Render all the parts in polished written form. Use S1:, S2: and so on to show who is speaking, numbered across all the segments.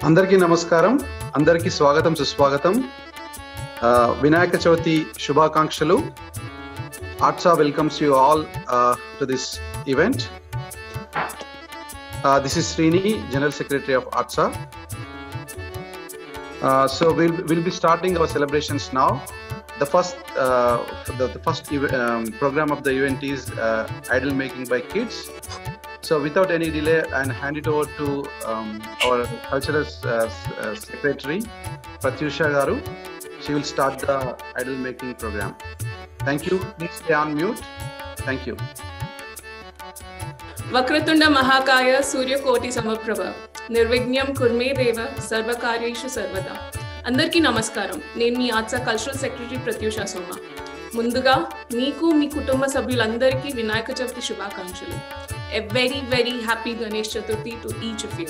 S1: అందరికీ నమస్కారం, అందరికీ స్వాగతం సుస్వాగతం. వినాయక చవితి శుభాకాంక్షలు. ARTSA welcomes you all to this event. This is Srini, General Secretary of ARTSA. So we'll be starting our celebrations now. The first program of the event is idol making by kids. So without any delay, and hand it over to our cultural secretary, Pratyusha Garu. She will start the idol making program. Thank you. Please stay on mute. Thank you.
S2: Vakratunda Mahakaya Suryakoti Samaprabha Nirvignam Kurme Deva Sarvakaryeshu Sarvada. Andarki Namaskaram. Nenu me ARTSA cultural secretary Pratyusha సోమ. ముందుగా మీకు మీ కుటుంబ సభ్యులందరికీ వినాయక చవితి శుభాకాంక్షలు. A very very happy Ganesh Chaturthi to each of you.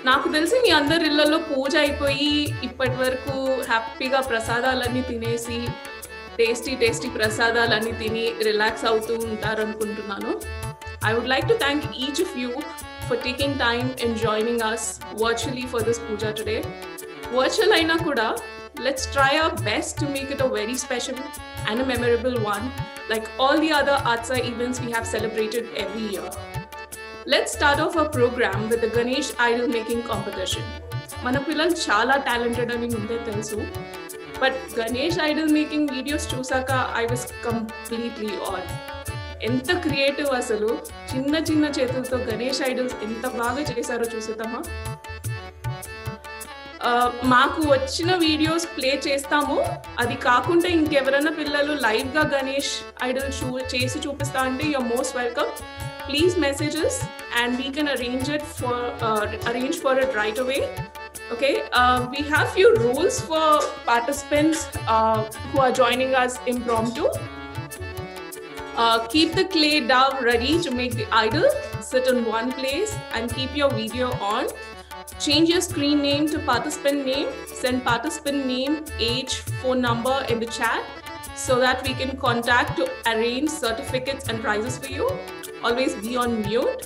S2: నాకు తెలిసి మీ అందరి ఇళ్లలో పూజ అయిపోయి ఇప్పటి వరకు హ్యాపీగా ప్రసాదాలన్నీ తినేసి టేస్టీ ప్రసాదాలన్నీ తిని రిలాక్స్ అవుతూ ఉంటారు అనుకుంటున్నాను. I would like to thank each of you for taking time and joining us virtually for this puja today. Virtual aina kuda, let's try our best to make it a very special and a memorable one, like all the other ARTSA events we have celebrated every year. Let's start off our program with the Ganesh idol making competition. Mana pillalu chaala talented ani munde telusu, but Ganesh idol making videos chusaka I was completely awed. Enta creative asalu, chinna చేతులతో Ganesh idols ఎంత బాగా చేశారో చూసేద్దామా? మాకు వచ్చిన videos play చేస్తాము. అది కాకుండా ఇంకెవరైనా పిల్లలు లైవ్ గా గణేష్ ఐడల్ చేసి చూపిస్తా అంటే you're most welcome. Please message us and we can arrange for it right away. Okay, we have few rules for participants who are joining us impromptu. Keep the clay dough ready to make the idol. Sit in one place and keep your video on. Change your screen name to participant name. Send participant name, age, phone number in the chat so that we can contact to arrange certificates and prizes for you. Always be on mute.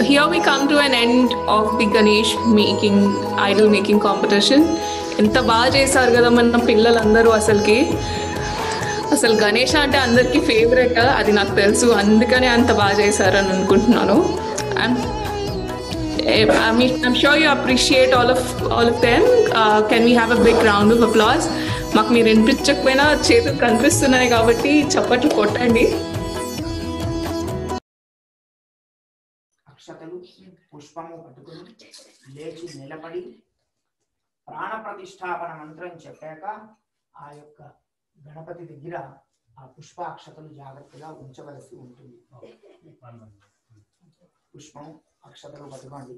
S2: here we come to an end of the Ganesh idol making competition. ఎంత బాగా చేశారు కదా మన పిల్లలందరూ. అసలు గణేష్ అంటే అందరికీ favourite, అది నాకు తెలుసు, అందుకనే అంత బాగా చేశారని అనుకుంటున్నాను. I'm sure you appreciate all of them. Can we have a big round of applause? మాకు మీరు వినిపించకపోయినా చేతులు కనిపిస్తున్నాయి కాబట్టి చప్పట్లు కొట్టండి.
S3: అక్షతలు పుష్పము పట్టుకుని లేచి నిలబడి ప్రాణ ప్రతిష్టాపన మంత్రం చెప్పాక ఆ యొక్క గణపతి దగ్గర ఆ పుష్పాక్షతలు జాగ్రత్తగా ఉంచవలసి ఉంటుంది. పుష్పం అక్షతలు పట్టుకోండి.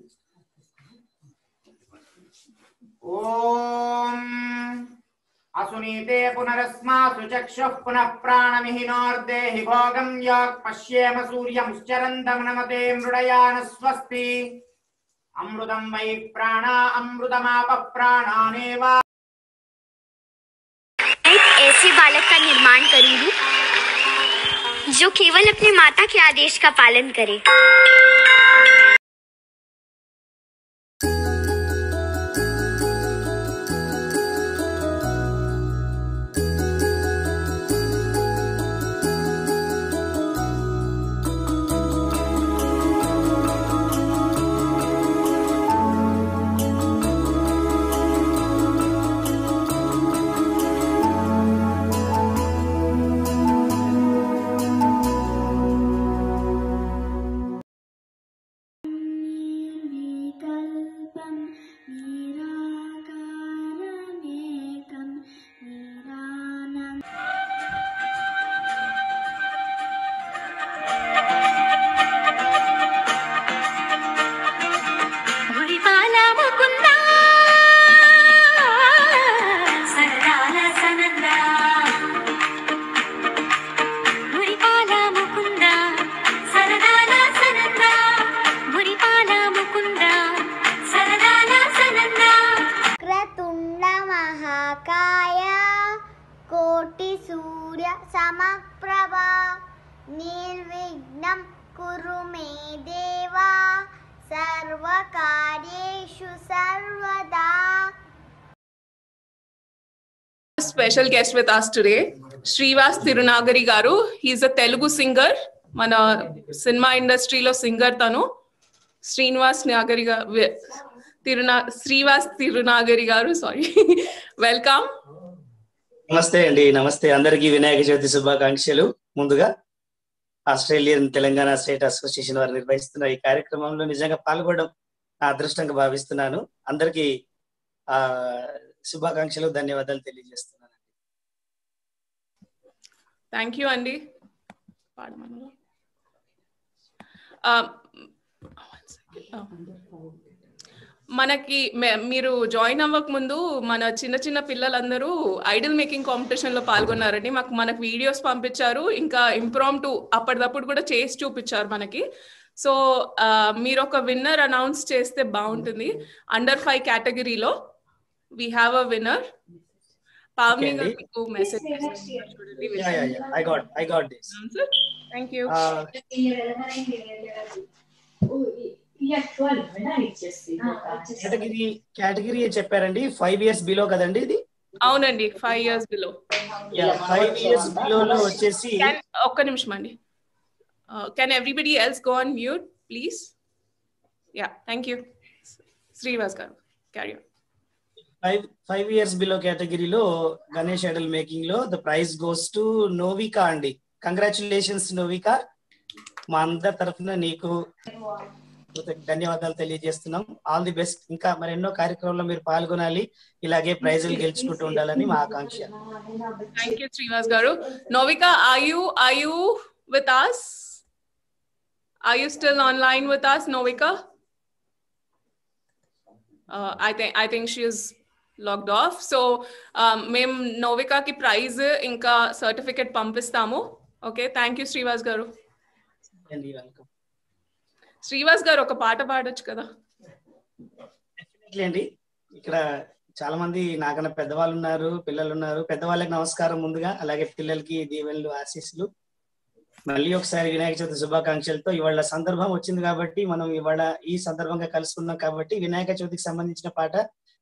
S3: ఓం అసునీతే పునరస్మాసు చక్షుః పునః ప్రాణమిహినోర్దేహి భోగం యాక్ పశ్యేమ సూర్యముశ్చరంతం నమతే మృడయాన స్వస్తి. अमृतम वै प्राणा अमृतमाप प्राणानेव.
S4: एक ऐसे बालक का निर्माण करूंगी जो केवल अपनी माता के आदेश का पालन करे.
S5: निर्विघ्नं कुरु मे देवा सर्वकार्येषु सर्वदा.
S2: Special guest with us today, Sriwas Tirunagari garu. He is a Telugu singer. Mana cinema industry lo singer tanu. Sriwas Tirunagari garu. Sorry. Welcome.
S6: నమస్తే అండి. నమస్తే అందరికీ వినాయక చవితి శుభాకాంక్షలు. ముందుగా ఆస్ట్రేలియన్ తెలంగాణ స్టేట్ అసోసియేషన్ వారు నిర్వహిస్తున్న ఈ కార్యక్రమంలో నిజంగా పాల్గొనడం నా అదృష్టంగా భావిస్తున్నాను. అందరికీ శుభాకాంక్షలు, ధన్యవాదాలు తెలియజేస్తున్నాను.
S2: థ్యాంక్ యూ అండి. మనకి మీరు జాయిన్ అవ్వక ముందు మన చిన్న చిన్న పిల్లలందరూ ఐడల్ మేకింగ్ కాంపిటీషన్ లో పాల్గొన్నారండి. మనకు వీడియోస్ పంపించారు, ఇంకా ఇంప్రాంప్టు అప్పటిదప్పుడు కూడా చేసి చూపించారు మనకి. సో మీరు ఒక విన్నర్ అనౌన్స్ చేస్తే బాగుంటుంది. అండర్ 5 కేటగిరీలో we have a winner. Pavni garu message chudandi.
S6: I got this.
S2: Thank you.
S6: Category చెప్పారండి. 5 years బిలో కదండి ఇది?
S2: అవునండి, 5 years బిలో.
S6: 5 years బిలోలో వచ్చేసి
S2: ఒక్క నిమిషం అండి. Can everybody else go on mute please? Yeah, thank you. Sriwas garu, carry on.
S6: 5 years below కేటగిరీలో Ganesh Idol making లో ద ప్రైజ్ గోస్ టు నోవికా అండి. కంగ్రాచులేషన్స్ నోవికా. మా అందరి తరఫున నీకు ధన్యవాదాలు తెలియజేస్తున్నాం. All the best. ఇంకా మరెన్నో కార్యక్రమాల్లో మీరు పాల్గొనాలి, ఇలాగే ప్రైజులు గెలుచుకుంటూ ఉండాలని మా ఆకాంక్ష.
S2: Thank you Sriwas garu. Novika, are you with us? Are you still online with us, Novika? I think she is logged off. So mem Novika ki prize inka certificate పంపిస్తాము. Okay, thank you Sriwas garu.
S6: Welcome.
S2: Srivas గారు ఒక పాట పాడొచ్చు కదా?
S6: Definitely అండి. ఇక్కడ చాలా మంది నాకన్నా పెద్దవాళ్ళు ఉన్నారు, పిల్లలు ఉన్నారు. పెద్దవాళ్ళకి నమస్కారం ముందుగా, అలాగే పిల్లలకి దీవెనలు, ఆశీస్సులు. మళ్ళీ ఒకసారి వినాయక చవితి శుభాకాంక్షలతో ఇవాళ సందర్భం వచ్చింది కాబట్టి మనం ఇవాళ ఈ సందర్భంగా కలుసుకున్నాం కాబట్టి వినాయక చవితికి సంబంధించిన పాట,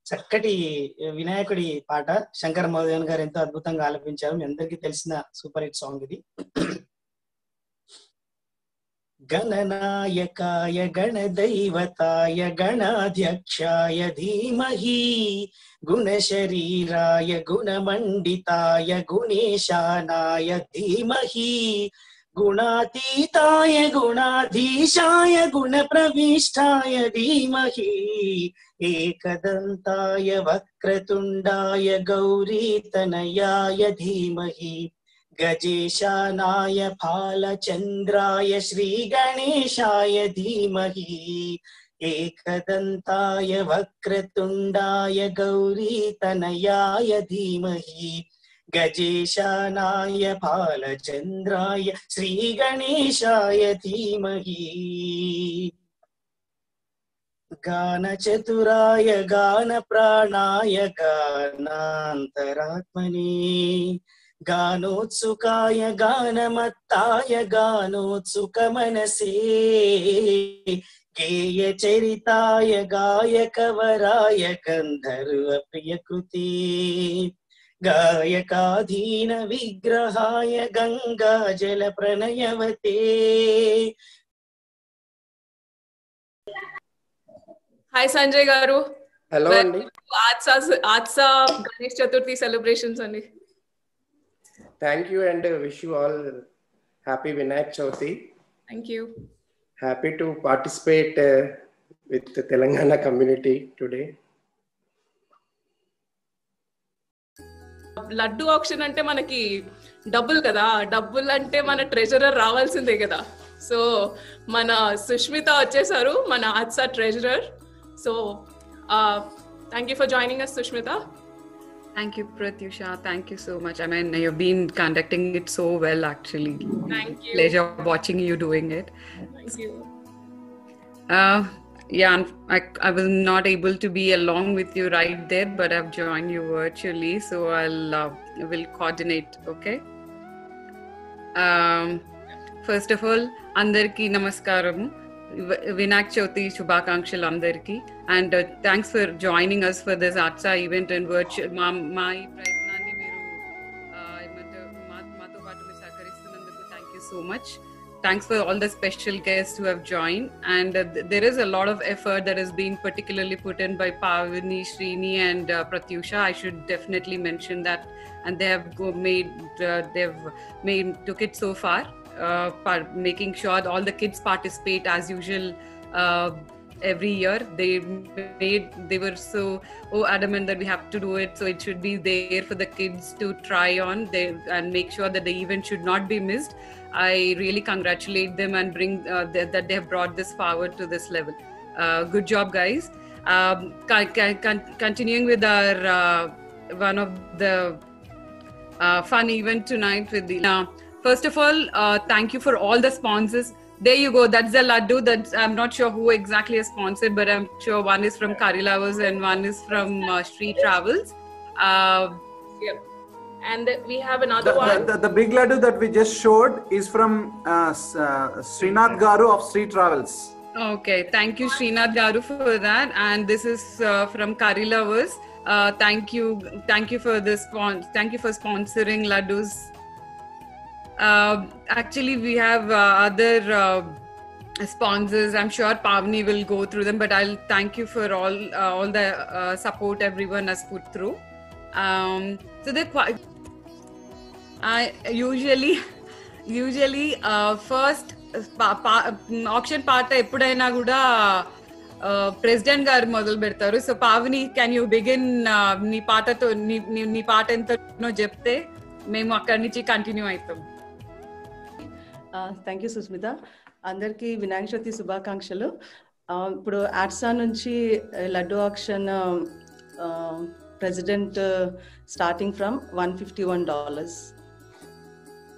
S6: చక్కటి వినాయకుడి పాట శంకర మహదేవన్ గారు ఎంతో అద్భుతంగా ఆలపించారు. మీ అందరికీ తెలిసిన సూపర్ హిట్ సాంగ్ ఇది. గణనాయకాయ గణదైవతాయ గణాధ్యక్షాయ ధీమహి గుణశరీరాయ గుణమండితాయ గుణేశానాయ ధీమహి గుణాతీతాయ గుణాధీశాయ గుణప్రవిష్టాయ ధీమహి ఏకదంతాయ వక్రతుండాయ గౌరీతనయాయ ధీమహి గజేశానాయ ఫాలచంద్రాయ శ్రీగణేశాయ ధీమహి ఏకదంతాయ వక్రతుండాయ గౌరీతనయాయ ధీమహి గజేశానాయ ఫాలచంద్రాయ శ్రీగణేశాయ ధీమహి గానచతురాయ గానప్రాణాయ గానాంతరాత్మనే గానోత్సుకాయ గానమత్తాయ గానోత్సుకమనసే గేయచరితాయ గాయకవరాయ గంధర్వ ప్రియకృతే గాయకాధీన విగ్రహాయ గంగాజల ప్రణయవతే.
S2: హాయ్ సంజయ్ గారు.
S7: హలో అండి.
S2: ఆత్సా గణేష్ చతుర్థి సెలబ్రేషన్స్ అండి.
S7: Thank you and wish you all happy Vinayak Chavithi.
S2: Thank you.
S7: Happy to participate with Telangana community today.
S2: Laddu auction అంటే మనకి డబ్బులు కదా, డబ్బులు అంటే మన ట్రెజరర్ రావాల్సిందే కదా. సో మన సుష్మిత వచ్చేసారు, మన ATSA treasurer. So thank you for joining us, Sushmita.
S8: Thank you, Pratyusha. Thank you so much. I mean, you've been conducting it so well, actually.
S2: Thank you.
S8: Pleasure watching you doing it.
S2: Thank you.
S8: Yeah, I was not able to be along with you right there, but I've joined you virtually, so will coordinate. Okay. First of all, andarki namaskaram. Vinayak Chavthi Shubhakankshal andarki, and thanks for joining us for this ATSA event in virtual. My ప్రయత్నాన్ని మీరు మాతో పాటు మీరు సహకరిస్తున్నందుకు thank you so much. Thanks for all the special guests who have joined, and there is a lot of effort that has been particularly put in by Pavani, Srini and Pratyusha. I should definitely mention that, and they have took it so far. Making sure all the kids participate as usual every year. They were so adamant that we have to do it, so it should be there for the kids to try on and make sure that the event should not be missed. I really congratulate them and bring that they have brought this forward to this level. Good job, guys. Continuing with our one of the fun event tonight with the first of all, thank you for all the sponsors. There you go. That's the laddu. I'm not sure who exactly is sponsored, but I'm sure one is from Karilavas and one is from Street Travels.
S2: Yep. And we have another one.
S9: The big laddu that we just showed is from Srinath Garu of Street Travels.
S8: Okay. Thank you, Srinath Garu, for that. And this is from Karilavas. Thank you for this. Thank you for sponsoring laddus. Actually, we have other sponsors. I'm sure Pavni will go through them, but I'll thank you for all the support everyone has put through. So they're quite. I usually first auction part eppudaina kuda president garu modalu pedtaru. So Pavni, can you begin నీ పాటతో నీ పాట ఎంతనో చెప్తే మేము అక్కడి నుంచి continue అవుతాం.
S10: Thank you Susmitha. అందరికీ వినాయక చవితి శుభాకాంక్షలు. ఇప్పుడు ఆట్సా నుంచి laddu auction president starting from $151.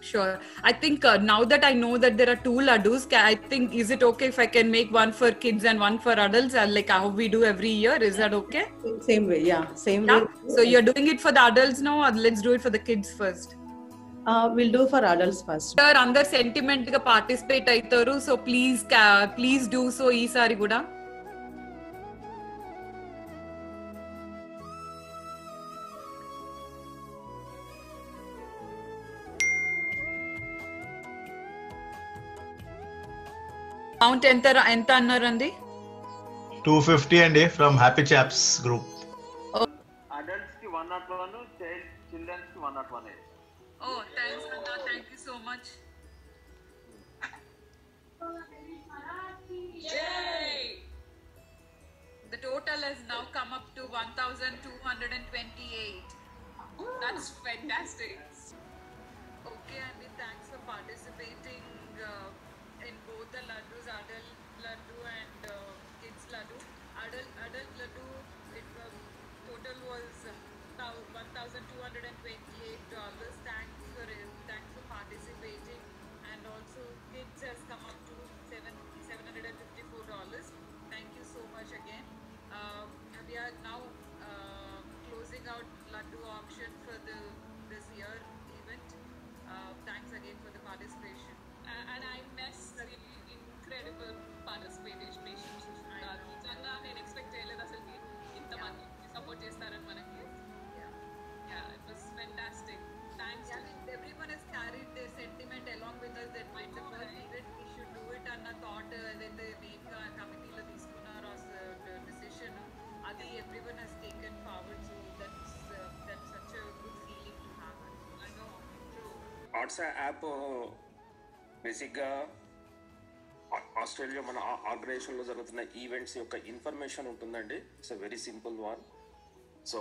S8: Sure. I think now that I know that there are 2 laddus, I think, is it okay if I can make one for kids and one for adults, like how we do every year? Is that okay?
S10: Same way, yeah. Same way.
S8: So you're doing it for the adults now, or let's do it for the kids first?
S10: Will do for adults first.
S8: అందరు sentiment గా participate అవుతారు, so please do so ఈసారి కూడా. Amount ఎంత అన్నారండి?
S11: 250 అండి from happy chops group.
S12: Adults కి 101, children's కి 101.
S8: Oh, thanks Anna, thank you so much. Yay! The total has now come up to 1228. That's fantastic. Okay, Andy, thanks for participating in both the laddus, adult laddu and kids laddu. Adult laddu, total was $1,228. Thanks for participating, and also kids has come up to $754. Thank you so much again. We are now closing out laddu auction for this year event. Thanks again for the participation. And I miss the incredible participation. నిజంగా నేను expect చేయలేదు అసలు ఇంతమంది support చేస్తారని మనకి. Yeah, it was fantastic. Thanks. Everyone has carried their sentiment along with us that might the first event we should do it అన్న thought ఏదైతే main committee లో తీసుకున్నారో decision, అది everyone has taken forward, so that's such a good feeling to have. I know.
S13: ARTSA app బేసిక్గా Australia మన ఆర్గనైజేషన్లో జరుగుతున్న events యొక్క ఇన్ఫర్మేషన్ ఉంటుందండి. It's a very simple one. So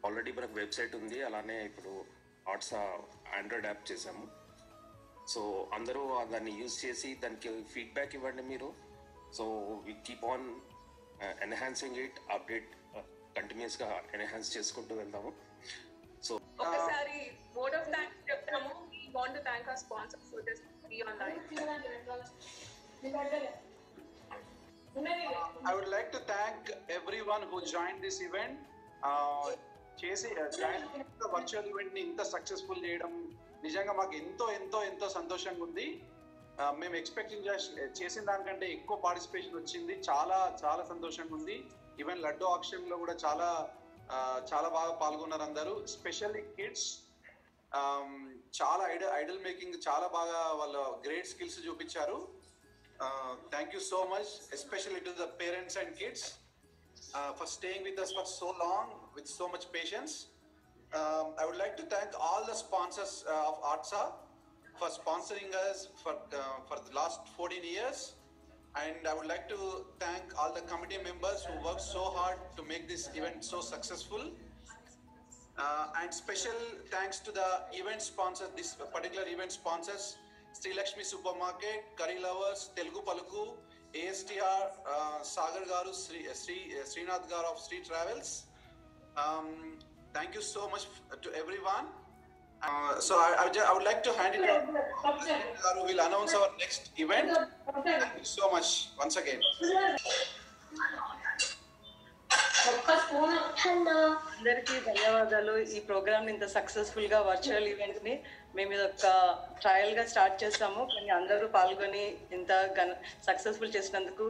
S13: already మనకు వెబ్సైట్ ఉంది, అలానే ఇప్పుడు ఆర్ట్సా ఆండ్రాయిడ్ యాప్ చేసాము. సో అందరూ దాన్ని యూజ్ చేసి దానికి ఫీడ్బ్యాక్ ఇవ్వండి మీరు. So we keep on enhancing it, update కంటిన్యూస్గా ఎన్హాన్స్ చేసుకుంటూ వెళ్దాము. సో
S2: ఒకసారి మోడ్ ఆఫ్ థ్యాంక్స్ చెప్తాము. We want to thank our sponsors for this Be Online.
S1: I would like to thank everyone who joined this event. చేసి virtual event ని ఇంత successful చేయడం నిజంగా మాకు ఎంతో ఎంతో ఎంతో సంతోషంగా ఉంది. మేము ఎక్స్పెక్టింగ్ చేసిన దానికంటే ఎక్కువ పార్టిసిపేషన్ వచ్చింది. చాలా చాలా సంతోషంగా ఉంది. ఈవెన్ లడ్డు ఆక్షన్ లో కూడా చాలా బాగా పాల్గొన్నారు అందరూ, స్పెషల్లీ కిడ్స్. చాలా ఐడల్ మేకింగ్ చాలా బాగా వాళ్ళ గ్రేట్ స్కిల్స్ చూపించారు. Thank you so much, especially to the parents and kids for staying with us for so long with so much patience. I would like to thank all the sponsors of ARTSA for sponsoring us for the last 14 years, and I would like to thank all the committee members who worked so hard to make this event so successful. And special thanks to the event sponsors, this particular event sponsors, Sri Lakshmi Supermarket, Curry Lovers, Telugu Paluku, ASTR, Sagar Garu, Srinath Garu of Street Travels. Thank you so much to everyone. So I would like to hand it over to Garu, who will announce our next event. Thank you so much once again.
S10: అందరికీ ధన్యవాదాలు. ఈ programme ఇంత successful గా virtual event ని మేము ఒక trial గా start చేస్తాము, కానీ అందరూ పాల్గొని ఇంత సక్సెస్ఫుల్ చేసినందుకు.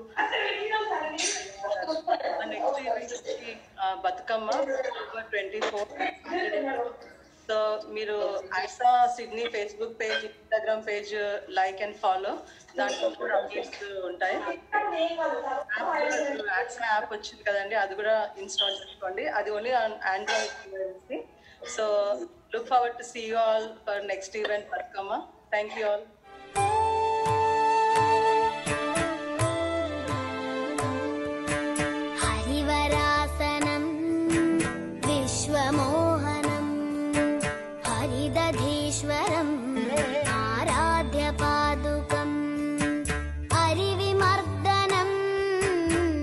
S10: Next event Bathukamma October 24. So మీరు ARTSA Sydney Facebook page, Instagram page like and follow, దాంట్లో కూడా అప్డేట్స్ ఉంటాయి. ఆర్ట్సా యాప్ వచ్చింది కదండి, అది కూడా ఇన్స్టాల్ చేసుకోండి. అది only Android. So look forward to see you all for next event Bathukamma. Thank you all.
S5: హరివరాసనం విశ్వమోహనం హరిదధీశ్వరం ఆరాధ్య పాదుకం హరివిమర్దనం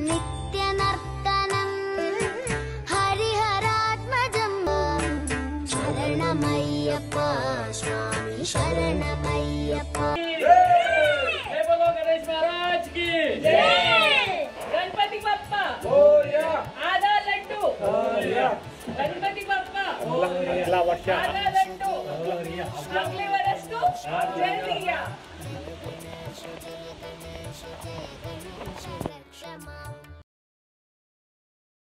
S5: నిత్యనర్తనం హరిహరాత్మజం శరణమయ్యప్ప స్వామి శరణమయ్యప్ప.
S14: गणेश महाराज की जय। गणपति बप्पा मोरया। आधा लड्डू मोरया। गणपति बप्पा मोरया। आधा लड्डू जय सिया।
S5: रक्ष मां